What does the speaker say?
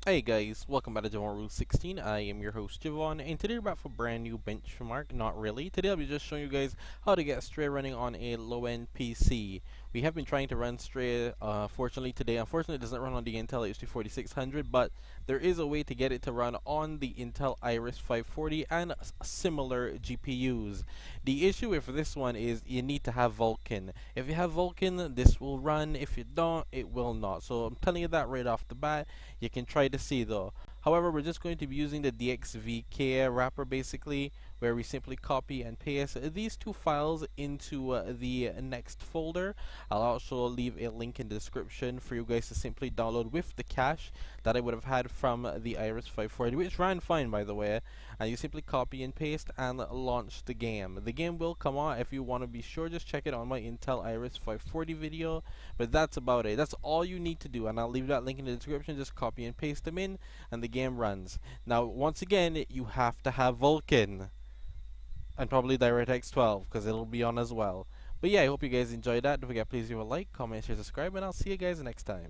Hey guys, welcome back to Javon Rule 16. I am your host Javon, and today we're back for a brand new benchmark. Not really. Today I'll be just showing you guys how to get Stray running on a low-end PC. We have been trying to run Stray, fortunately today. Unfortunately, it doesn't run on the Intel HD 4600, but there is a way to get it to run on the Intel Iris 540 and similar GPUs. The issue with this one is you need to have Vulkan. If you have Vulkan, this will run. If you don't, it will not. So I'm telling you that right off the bat. You can try to see though. However, we're just going to be using the DXVK wrapper basically, where we simply copy and paste these two files into the next folder. I'll also leave a link in the description for you guys to simply download with the cache that I would have had from the Iris 540, which ran fine by the way. And you simply copy and paste and launch the game. The game will come on. If you want to be sure, just check it on my Intel Iris 540 video. But that's about it. That's all you need to do, and I'll leave that link in the description. Just copy and paste them in, and the game runs. Now, once again, you have to have Vulkan and probably DirectX 12 because it'll be on as well. But yeah, I hope you guys enjoyed that. Don't forget, please leave a like, comment, share, subscribe, and I'll see you guys next time.